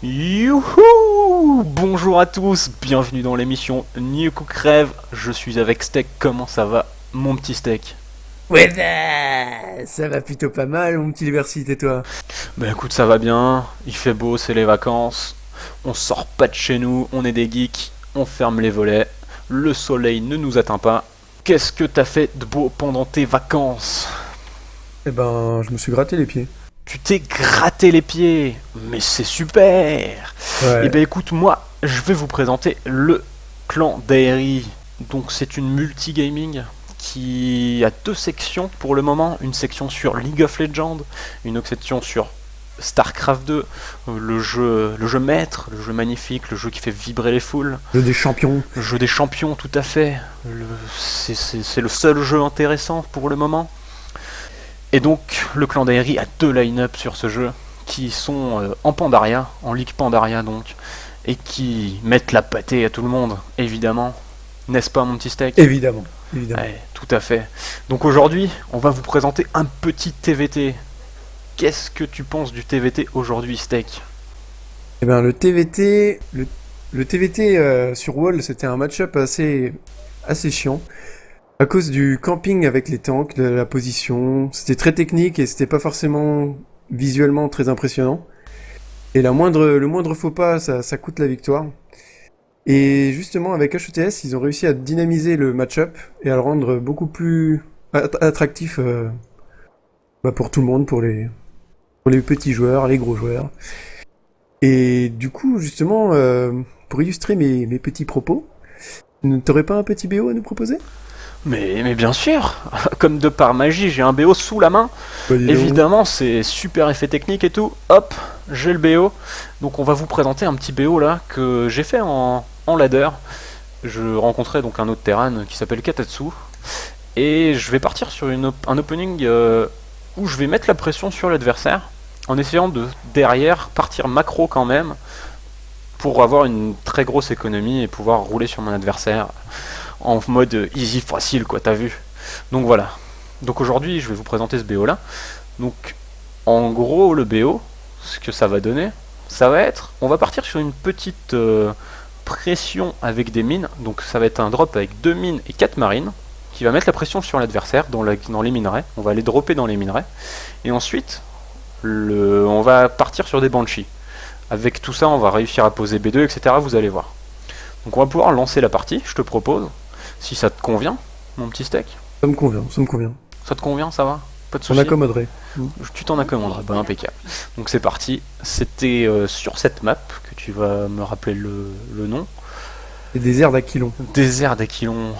Youhou! Bonjour à tous, bienvenue dans l'émission New Cook Rêve. Je suis avec Steak, comment ça va mon petit Steak? Ouais, bah, ça va plutôt pas mal, mon petit Libercite, et toi? Bah écoute, ça va bien, il fait beau, c'est les vacances. On sort pas de chez nous, on est des geeks, on ferme les volets, le soleil ne nous atteint pas. Qu'est-ce que t'as fait de beau pendant tes vacances? Eh ben, je me suis gratté les pieds. Tu t'es gratté les pieds, mais c'est super! Et Ouais. ben écoute, moi, je vais vous présenter le clan d'Aerie. Donc c'est une multigaming qui a deux sections pour le moment, une section sur League of Legends, une autre section sur StarCraft 2, le jeu maître, le jeu magnifique, le jeu qui fait vibrer les foules, Jeu des champions. le jeu des champions tout à fait. C'est le seul jeu intéressant pour le moment. Et donc, le clan d'Aerie a deux line-up sur ce jeu qui sont en Pandaria, en Ligue Pandaria donc, et qui mettent la pâtée à tout le monde, évidemment. N'est-ce pas, mon petit steak? Évidemment, évidemment. Ouais, tout à fait. Donc aujourd'hui, on va vous présenter un petit TVT. Qu'est-ce que tu penses du TVT aujourd'hui, steak? Eh ben, le TVT sur Wall, c'était un match-up assez chiant. À cause du camping avec les tanks, de la position, c'était très technique et c'était pas forcément visuellement très impressionnant. Et le moindre faux pas, ça coûte la victoire. Et justement, avec HETS, ils ont réussi à dynamiser le match-up et à le rendre beaucoup plus attractif pour tout le monde, pour les petits joueurs, les gros joueurs. Et du coup, justement, pour illustrer mes petits propos, t'aurais pas un petit BO à nous proposer? Mais bien sûr, comme de par magie, j'ai un BO sous la main. Bah dis donc. Évidemment, c'est super effet technique et tout. Hop, j'ai le BO. Donc on va vous présenter un petit BO là que j'ai fait en ladder. Je rencontrais donc un autre Terran qui s'appelle Katatsu. Et je vais partir sur un opening où je vais mettre la pression sur l'adversaire en essayant de derrière partir macro quand même pour avoir une très grosse économie et pouvoir rouler sur mon adversaire en mode easy facile quoi, t'as vu. Donc voilà. Donc aujourd'hui je vais vous présenter ce BO là. Donc en gros le BO, ce que ça va donner, ça va être, on va partir sur une petite pression avec des mines. Donc ça va être un drop avec 2 mines et 4 marines qui va mettre la pression sur l'adversaire dans les minerais. On va aller dropper dans les minerais. Et ensuite, on va partir sur des banshees. Avec tout ça, on va réussir à poser B2, etc. Vous allez voir. Donc on va pouvoir lancer la partie, je te propose. Si ça te convient, mon petit steak. Ça me convient, ça me convient. Ça te convient, ça va? Pas de On soucis. accommoderait. Tu t'en accommoderas, bah impeccable. Donc c'est parti. C'était sur cette map que tu vas me rappeler le nom. C'est des airs d'Aquilon. Désert d'Aquilon. Des airs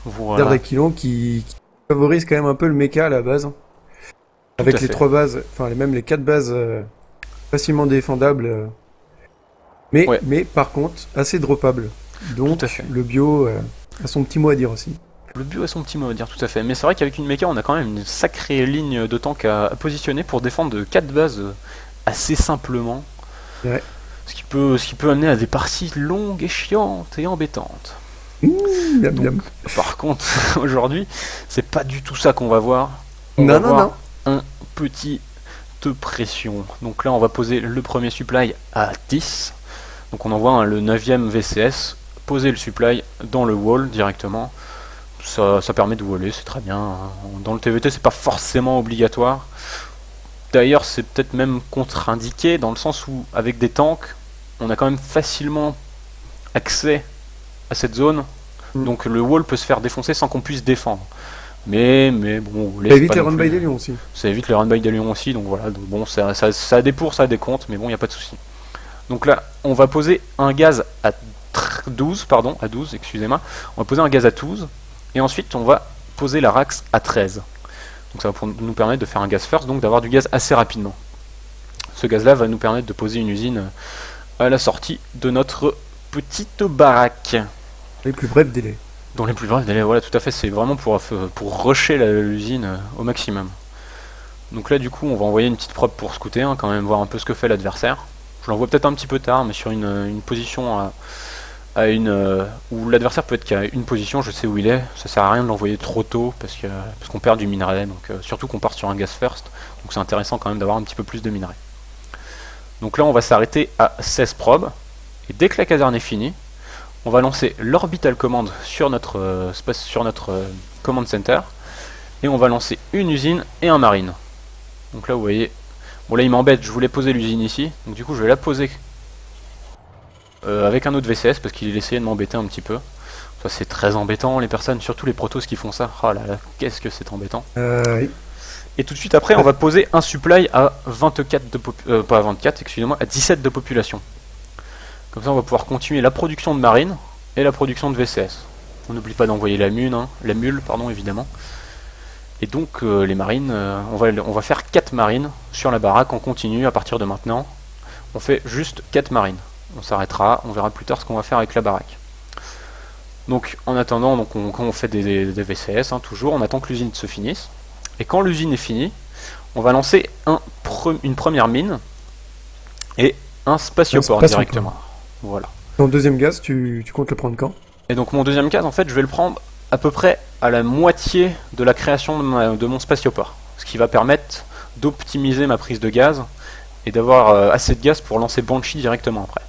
Voilà, d'Aquilon qui favorisent quand même un peu le mecha à la base. tout à Avec les fait. trois bases, enfin même les quatre bases facilement défendables. Ouais, Mais par contre, assez droppable. tout à Donc fait. le bio a son petit mot à dire aussi. Le bio a son petit mot à dire, tout à fait. Mais c'est vrai qu'avec une mecha, on a quand même une sacrée ligne de tank à positionner pour défendre de 4 bases assez simplement. Ouais. Ce qui peut amener à des parties longues et chiantes et embêtantes. Miam Donc, miam. par contre, aujourd'hui, c'est pas du tout ça qu'on va voir. On va Non, non, non. voir un petit de pression. Donc là, on va poser le premier supply à 10. Donc on envoie le 9ème VCS, poser le supply dans le wall directement. Ça permet de waller, c'est très bien. Dans le TVT, c'est pas forcément obligatoire. D'ailleurs, c'est peut-être même contre-indiqué dans le sens où, avec des tanks, on a quand même facilement accès à cette zone. Mm. Donc le wall peut se faire défoncer sans qu'on puisse défendre. Mais bon, Ça c'est évite pas les non run-by plus. des lions aussi. Ça évite les run-by des lions aussi, donc voilà. Donc bon, ça a des pour, ça a des contre, mais bon, il n'y a pas de souci. Donc là, on va poser un gaz à 12, pardon, à 12, excusez-moi. On va poser un gaz à 12, et ensuite on va poser la Rax à 13. Donc ça va nous permettre de faire un gaz first, donc d'avoir du gaz assez rapidement. Ce gaz-là va nous permettre de poser une usine à la sortie de notre petite baraque. Les plus brefs délais. Dans les plus brefs délais, voilà, tout à fait, c'est vraiment pour rusher l'usine au maximum. Donc là, du coup, on va envoyer une petite prop pour scouter, hein, quand même, voir un peu ce que fait l'adversaire. Je l'envoie peut-être un petit peu tard, mais sur une position où l'adversaire peut être qu'à une position, je sais où il est. Ça sert à rien de l'envoyer trop tôt parce qu'on perd du minerai, donc surtout qu'on part sur un gas first, donc c'est intéressant quand même d'avoir un petit peu plus de minerai. Donc là on va s'arrêter à 16 probes, et dès que la caserne est finie, on va lancer l'orbital command sur notre, command center, et on va lancer une usine et un marine. Donc là vous voyez, bon là il m'embête, je voulais poser l'usine ici, donc du coup je vais la poser avec un autre VCS parce qu'il essayait de m'embêter un petit peu. Ça c'est très embêtant les personnes, surtout les protos qui font ça. Oh là là, qu'est-ce que c'est embêtant. Oui. Et tout de suite après on va poser un supply à 24 de pas à 24, excusez-moi, à 17 de population. Comme ça on va pouvoir continuer la production de marine et la production de VCS. On n'oublie pas d'envoyer la mule, pardon, évidemment. Et donc les marines, on va faire 4 marines sur la baraque en continu à partir de maintenant. On fait juste 4 marines. On s'arrêtera, on verra plus tard ce qu'on va faire avec la baraque. Donc en attendant, donc quand on fait des VCS, toujours, on attend que l'usine se finisse. Et quand l'usine est finie, on va lancer une première mine et un spatioport directement. Voilà. Ton deuxième gaz, tu comptes le prendre quand? Et donc mon deuxième gaz, en fait, je vais le prendre à peu près à la moitié de la création de mon spatioport. Ce qui va permettre d'optimiser ma prise de gaz et d'avoir assez de gaz pour lancer Banshee directement après.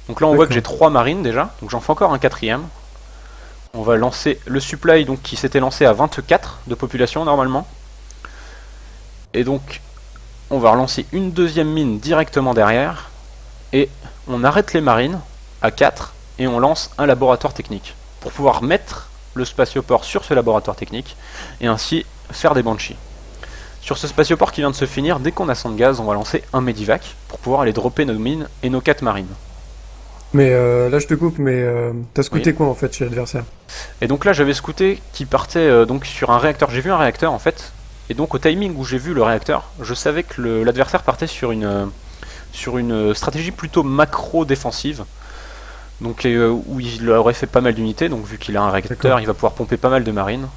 Donc là on voit que j'ai 3 marines déjà, donc j'en fais encore un quatrième. On va lancer le supply donc, qui s'était lancé à 24 de population normalement. Et donc on va relancer une deuxième mine directement derrière. Et on arrête les marines à 4 et on lance un laboratoire technique. Pour pouvoir mettre le spatioport sur ce laboratoire technique et ainsi faire des Banshee. Sur ce spatioport qui vient de se finir, dès qu'on a 100 de gaz, on va lancer un Medivac pour pouvoir aller dropper nos mines et nos 4 marines. Mais là je te coupe, mais t'as scouté quoi en fait chez l'adversaire? Et donc là j'avais scouté qui partait donc sur un réacteur, j'ai vu un réacteur en fait, et donc au timing où j'ai vu le réacteur, je savais que l'adversaire partait sur une stratégie plutôt macro-défensive, donc où il aurait fait pas mal d'unités, donc vu qu'il a un réacteur, il va pouvoir pomper pas mal de marines.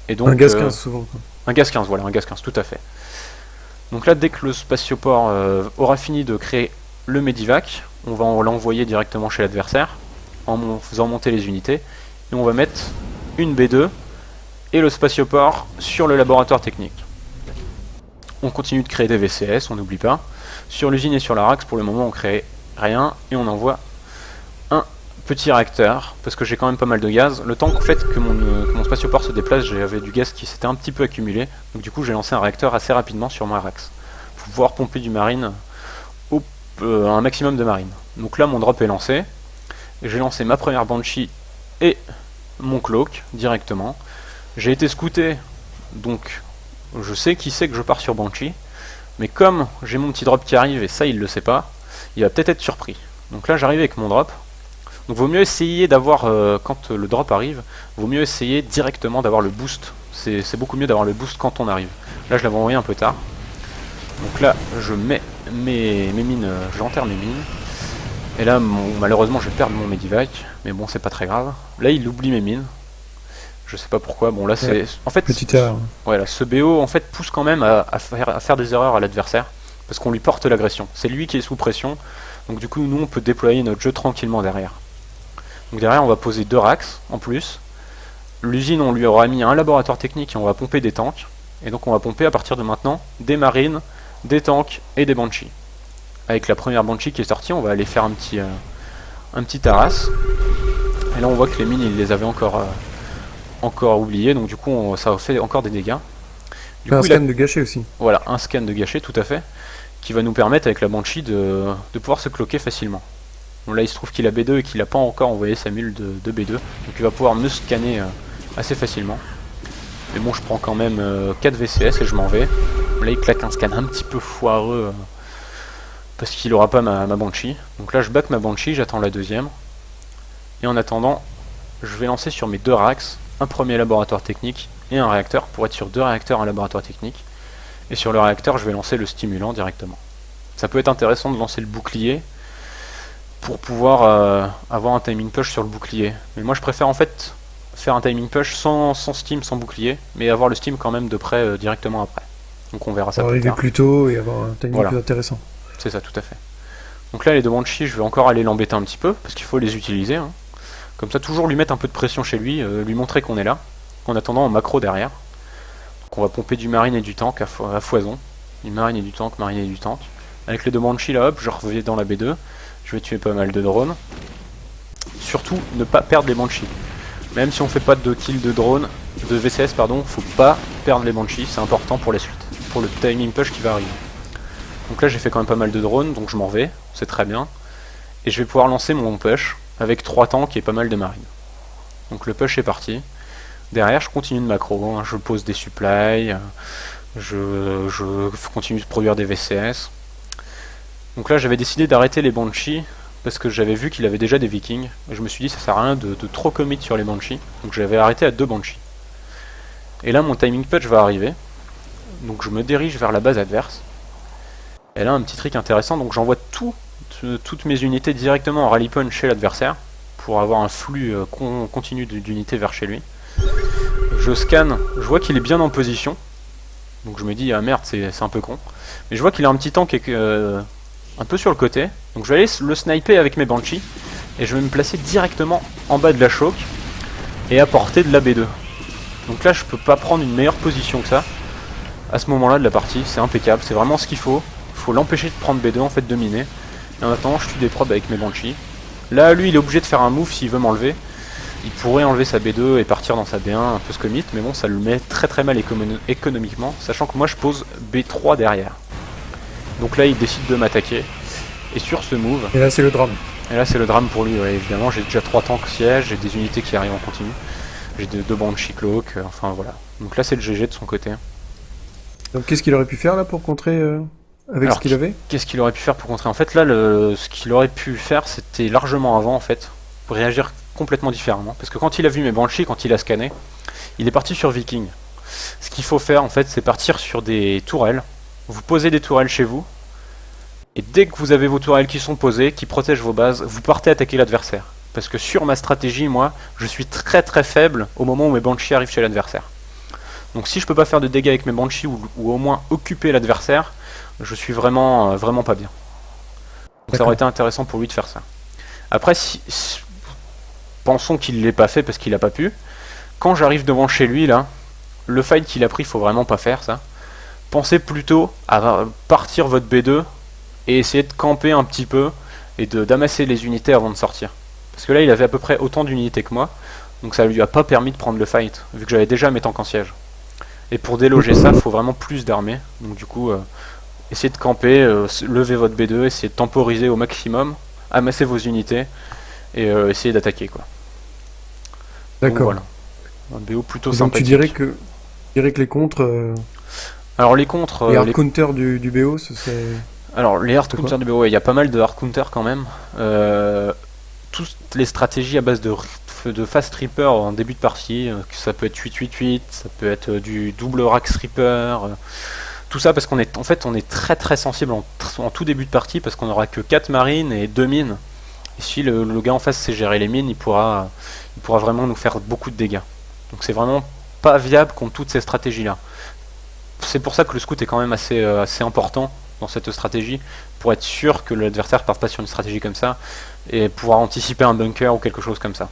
Et donc, un gaz 15 souvent. Quoi. Un gaz 15, voilà, un gaz 15, tout à fait. Donc là dès que le spatioport aura fini de créer le Medivac, on va l'envoyer directement chez l'adversaire en faisant monter les unités et on va mettre une B2 et le spatioport sur le laboratoire technique. On continue de créer des VCS, on n'oublie pas. Sur l'usine et sur la Rax, pour le moment on crée rien et on envoie un petit réacteur parce que j'ai quand même pas mal de gaz. Le temps qu'en fait que mon spatioport se déplace, j'avais du gaz qui s'était un petit peu accumulé, donc du coup j'ai lancé un réacteur assez rapidement sur ma Rax pour pouvoir pomper du marine un maximum de marine. Donc là mon drop est lancé, j'ai lancé ma première Banshee et mon cloak directement. J'ai été scouté, donc je sais qui c'est que je pars sur Banshee, mais comme j'ai mon petit drop qui arrive et ça il le sait pas, il va peut-être être surpris. Donc là j'arrive avec mon drop, donc vaut mieux essayer d'avoir, quand le drop arrive, vaut mieux essayer directement d'avoir le boost. C'est beaucoup mieux d'avoir le boost quand on arrive. Là je l'avais envoyé un peu tard. Donc là je mets mes mines, j'enterre mes mines. Et là malheureusement je vais perdre mon Medivac, mais bon c'est pas très grave. Là il oublie mes mines. Je sais pas pourquoi, bon là c'est... En fait, petite erreur. Ouais, là, ce BO en fait pousse quand même à faire des erreurs à l'adversaire, parce qu'on lui porte l'agression. C'est lui qui est sous pression, donc du coup nous on peut déployer notre jeu tranquillement derrière. Donc derrière on va poser 2 Rax en plus. L'usine on lui aura mis un laboratoire technique et on va pomper des tanks. Et donc on va pomper à partir de maintenant des marines, des tanks et des Banshee. Avec la première Banshee qui est sortie, on va aller faire un petit Taras. Et là on voit que les mines il les avait encore oubliées, donc du coup ça fait encore des dégâts. Un scan de gâché aussi. Voilà, un scan de gâché tout à fait, qui va nous permettre avec la Banshee de pouvoir se cloquer facilement. Bon, là il se trouve qu'il a B2 et qu'il n'a pas encore envoyé sa mule de B2, donc il va pouvoir me scanner assez facilement. Mais bon, je prends quand même 4 VCS et je m'en vais. Là il claque un scan un petit peu foireux parce qu'il aura pas ma Banshee. Donc là je back ma Banshee, j'attends la deuxième. Et en attendant, je vais lancer sur mes 2 Rax un premier laboratoire technique et un réacteur pour être sur 2 réacteurs, un laboratoire technique. Et sur le réacteur je vais lancer le stimulant directement. Ça peut être intéressant de lancer le bouclier pour pouvoir avoir un timing push sur le bouclier. Mais moi je préfère en fait faire un timing push sans steam, sans bouclier, mais avoir le steam quand même de près directement après. Donc on verra ça plus arriver tard. Plus tôt et avoir un timing plus intéressant. C'est ça, tout à fait. Donc là les 2 Banshee, je vais encore aller l'embêter un petit peu, parce qu'il faut les utiliser. Hein. Comme ça, toujours lui mettre un peu de pression chez lui, lui montrer qu'on est là. En attendant, en macro derrière. Donc on va pomper du marine et du tank à foison. Du marine et du tank, marine et du tank. Avec les deux Banshee là, hop, je reviens dans la B2. Je vais tuer pas mal de drones. Surtout, ne pas perdre les Banshee. Même si on fait pas de kill de drone, de VCS pardon, faut pas perdre les Banshee, c'est important pour la suite. Pour le timing push qui va arriver. Donc là j'ai fait quand même pas mal de drones, donc je m'en vais, c'est très bien. Et je vais pouvoir lancer mon push avec 3 tanks et pas mal de marines. Donc le push est parti. Derrière je continue de macro, hein, je pose des supplies, je continue de produire des VCS. Donc là j'avais décidé d'arrêter les Banshee parce que j'avais vu qu'il avait déjà des Vikings. Et je me suis dit ça sert à rien de trop commit sur les Banshee. Donc j'avais arrêté à 2 Banshee. Et là mon timing push va arriver. Donc je me dirige vers la base adverse. Et là un petit trick intéressant, donc j'envoie toutes mes unités directement en rally point chez l'adversaire pour avoir un flux continu d'unités vers chez lui. Je scanne, je vois qu'il est bien en position. Donc je me dis ah merde c'est un peu con. Mais je vois qu'il a un petit tank un peu sur le côté. Donc je vais aller le sniper avec mes Banshee. Et je vais me placer directement en bas de la choke. Et à portée de la B2. Donc là je peux pas prendre une meilleure position que ça. À ce moment là de la partie, c'est impeccable, c'est vraiment ce qu'il faut. Il faut l'empêcher de prendre B2 en fait, de miner. Et en attendant je tue des probes avec mes Banshee. Là lui il est obligé de faire un move s'il veut m'enlever. Il pourrait enlever sa B2 et partir dans sa B1 un peu ce commit, mais bon ça le met très mal économiquement, sachant que moi je pose B3 derrière. Donc là il décide de m'attaquer. Et sur ce move... Et là c'est le drame. Et là c'est le drame pour lui, ouais, évidemment. J'ai déjà 3 tanks siège, j'ai des unités qui arrivent en continu. J'ai 2 Banshee cloak, enfin voilà. Donc là c'est le GG de son côté. Donc qu'est-ce qu'il aurait pu faire là pour contrer avec ce qu'il avait? Qu'est-ce qu'il aurait pu faire pour contrer? En fait là ce qu'il aurait pu faire c'était largement avant en fait. Pour réagir complètement différemment. Parce que quand il a vu mes Banshee, quand il a scanné, il est parti sur Viking. Ce qu'il faut faire en fait c'est partir sur des tourelles. Vous posez des tourelles chez vous. Et dès que vous avez vos tourelles qui sont posées, qui protègent vos bases, vous partez attaquer l'adversaire. Parce que sur ma stratégie, moi, je suis très faible au moment où mes Banshee arrivent chez l'adversaire. Donc si je peux pas faire de dégâts avec mes Banshee ou au moins occuper l'adversaire, je suis vraiment pas bien. Donc ça aurait été intéressant pour lui de faire ça. Après, pensons qu'il l'ait pas fait parce qu'il a pas pu. Quand j'arrive devant chez lui, là, le fight qu'il a pris, faut vraiment pas faire ça. Pensez plutôt à partir votre B2 et essayer de camper un petit peu et d'amasser les unités avant de sortir. Parce que là il avait à peu près autant d'unités que moi, donc ça lui a pas permis de prendre le fight, vu que j'avais déjà mes tanks en siège. Et pour déloger ça, il faut vraiment plus d'armées, donc du coup, essayez de camper, levez votre B2, essayez de temporiser au maximum, amasser vos unités, et essayez d'attaquer quoi. D'accord. Voilà. Un BO plutôt donc sympathique. Tu dirais que les contres... Alors les contres... les hard counters du BO, ce serait... Alors les hard counters du BO, il y a pas mal de hard counters quand même. Toutes les stratégies à base de fast reaper en début de partie, ça peut être 8-8-8, ça peut être du double rack reaper, tout ça parce qu'on est en fait on est très sensible en tout début de partie parce qu'on aura que 4 marines et 2 mines. Et si le gars en face sait gérer les mines, il pourra vraiment nous faire beaucoup de dégâts. Donc c'est vraiment pas viable contre toutes ces stratégies là. C'est pour ça que le scout est quand même assez important dans cette stratégie, pour être sûr que l'adversaire ne parte pas sur une stratégie comme ça, et pouvoir anticiper un bunker ou quelque chose comme ça.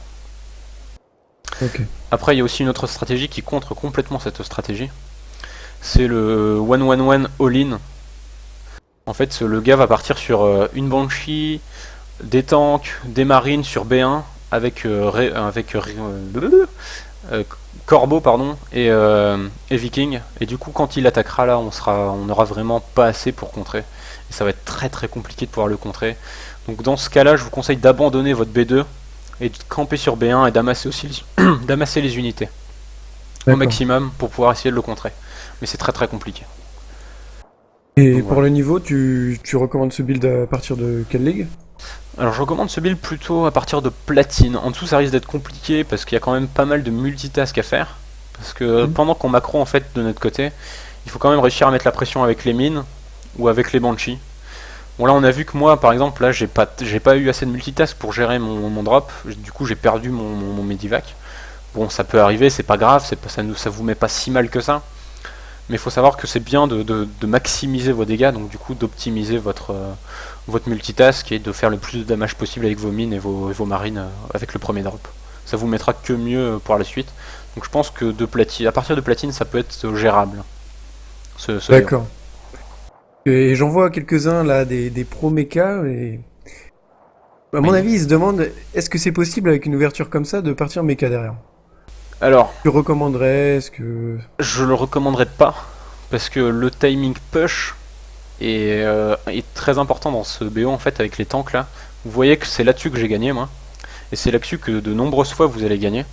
Okay. Après il y a aussi une autre stratégie qui contre complètement cette stratégie, c'est le 1-1-1 all-in. En fait le gars va partir sur une Banshee, des tanks, des marines sur B1, avec Corbeau pardon et Viking, et du coup quand il attaquera là on aura vraiment pas assez pour contrer et ça va être très compliqué de pouvoir le contrer. Donc dans ce cas là je vous conseille d'abandonner votre B2 et de camper sur B1 et d'amasser aussi d'amasser les unités au maximum pour pouvoir essayer de le contrer, mais c'est très compliqué. Et donc, pour voilà. Le niveau tu recommandes ce build à partir de quelle ligue? Alors je recommande ce build plutôt à partir de platine. En dessous ça risque d'être compliqué parce qu'il y a quand même pas mal de multitask à faire. Parce que pendant qu'on macro en fait de notre côté, il faut quand même réussir à mettre la pression avec les mines ou avec les Banshee. Bon là on a vu que moi par exemple là j'ai pas eu assez de multitask pour gérer mon drop. Du coup j'ai perdu mon medivac. Bon ça peut arriver, c'est pas grave, ça vous met pas si mal que ça. Mais il faut savoir que c'est bien de maximiser vos dégâts, donc du coup d'optimiser votre multitask et de faire le plus de damage possible avec vos mines et vos marines avec le premier drop. Ça vous mettra que mieux pour la suite. Donc je pense que à partir de platine ça peut être gérable. D'accord. Et j'en vois quelques-uns là, des pro mecha, et à mon Oui. avis, ils se demandent est-ce que c'est possible avec une ouverture comme ça de partir mecha derrière? Alors, Tu recommanderais, est-ce que... je le recommanderais pas, parce que le timing push est très important dans ce BO en fait avec les tanks là. Vous voyez que c'est là-dessus que j'ai gagné moi, et c'est là-dessus que de nombreuses fois vous allez gagner.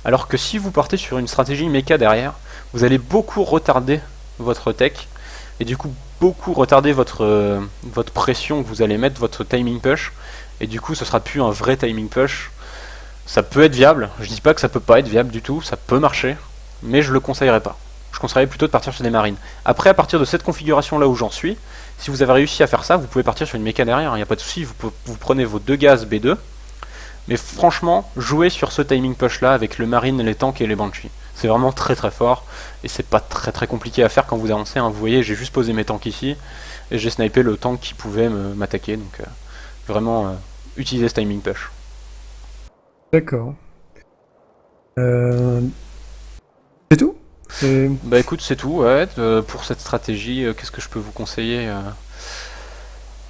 Alors que si vous partez sur une stratégie mecha derrière, vous allez beaucoup retarder votre tech, et du coup beaucoup retarder votre pression que vous allez mettre, votre timing push, et du coup ce sera plus un vrai timing push. Ça peut être viable, je dis pas que ça peut pas être viable du tout, ça peut marcher, mais je le conseillerais pas. Je conseillerais plutôt de partir sur des marines. Après, à partir de cette configuration là où j'en suis, si vous avez réussi à faire ça, vous pouvez partir sur une méca derrière, il n'y a pas de souci, vous prenez vos 2 gaz B2, mais franchement, jouez sur ce timing push là avec le marine, les tanks et les banshees. C'est vraiment très très fort, et c'est pas très très compliqué à faire quand vous avancez, hein. Vous voyez, j'ai juste posé mes tanks ici, et j'ai snipé le tank qui pouvait m'attaquer, donc vraiment utilisez ce timing push. D'accord. Euh, C'est tout? C'est... Bah écoute, c'est tout, ouais. Pour cette stratégie, qu'est-ce que je peux vous conseiller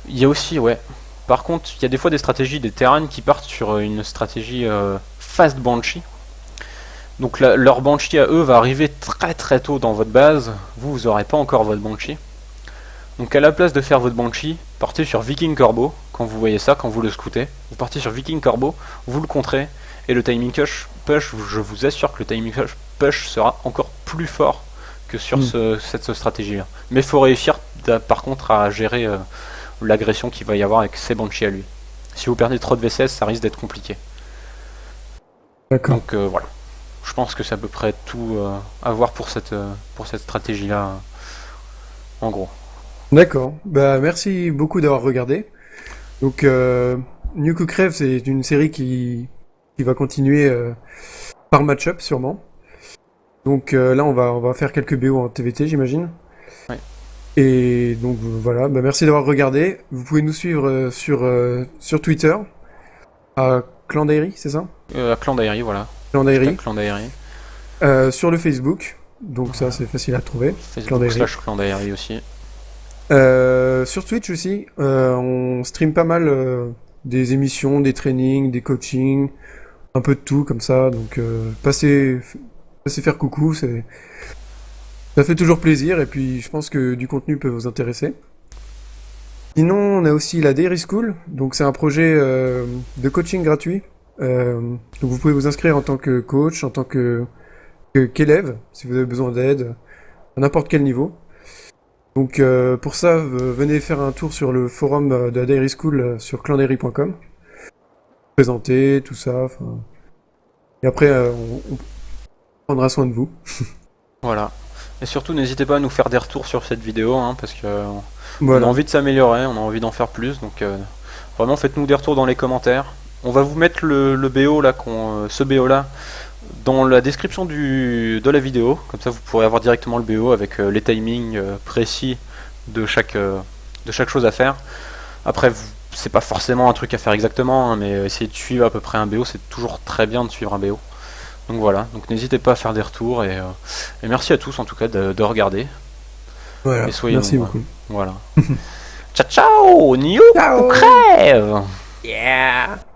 Il y a aussi, ouais. Par contre, il y a des fois des stratégies, des terrains qui partent sur une stratégie fast banshee. Donc leur banshee à eux va arriver très très tôt dans votre base. Vous aurez pas encore votre banshee. Donc à la place de faire votre banshee, partez sur Viking Corbeau. Quand vous voyez ça, quand vous le scoutez, vous partez sur Viking Corbeau, vous le contrez, et le timing push, je vous assure que le timing push sera encore plus fort que sur Hmm. cette stratégie-là. Mais il faut réussir par contre à gérer l'agression qu'il va y avoir avec ses banshees à lui. Si vous perdez trop de VCS, ça risque d'être compliqué. D'accord. Donc voilà. Je pense que c'est à peu près tout à voir pour cette stratégie-là, en gros. D'accord. Bah, merci beaucoup d'avoir regardé. Donc, New Cook Rêve, c'est une série qui va continuer par match-up, sûrement. Donc là, on va faire quelques BO en TVT, j'imagine. Ouais. Et donc voilà, bah, merci d'avoir regardé. Vous pouvez nous suivre sur Twitter, à Clan Dairy, c'est ça? À Clan d'Aérie, voilà. Clan Hashtag Dairy. Clan d'Aérie. Sur le Facebook, donc ça Voilà. c'est facile à trouver. Clan Facebook Dairy. slash Clan d'Aérie aussi. Sur Twitch aussi, on stream pas mal des émissions, des trainings, des coachings, un peu de tout comme ça. Donc passez faire coucou, ça fait toujours plaisir et puis je pense que du contenu peut vous intéresser. Sinon, on a aussi la Dairy School, donc c'est un projet de coaching gratuit. Donc vous pouvez vous inscrire en tant que coach, en tant qu'élève, si vous avez besoin d'aide, à n'importe quel niveau. Donc pour ça, venez faire un tour sur le forum de la Dairy School sur clandairy.com. Présenter, tout ça. Et après, on prendra soin de vous. Voilà. Et surtout, n'hésitez pas à nous faire des retours sur cette vidéo, hein, parce que on a Voilà. envie de s'améliorer, on a envie d'en faire plus. Donc vraiment, faites-nous des retours dans les commentaires. On va vous mettre le BO là, ce BO là, dans la description de la vidéo. Comme ça, vous pourrez avoir directement le BO avec les timings précis de chaque chose à faire. Après, c'est pas forcément un truc à faire exactement, hein, mais essayer de suivre à peu près un BO, c'est toujours très bien de suivre un BO. Donc voilà, donc n'hésitez pas à faire des retours et merci à tous en tout cas de regarder Voilà. et soyez Merci nombreux. beaucoup. Voilà. Ciao ciao, New Ciao. crève. Yeah.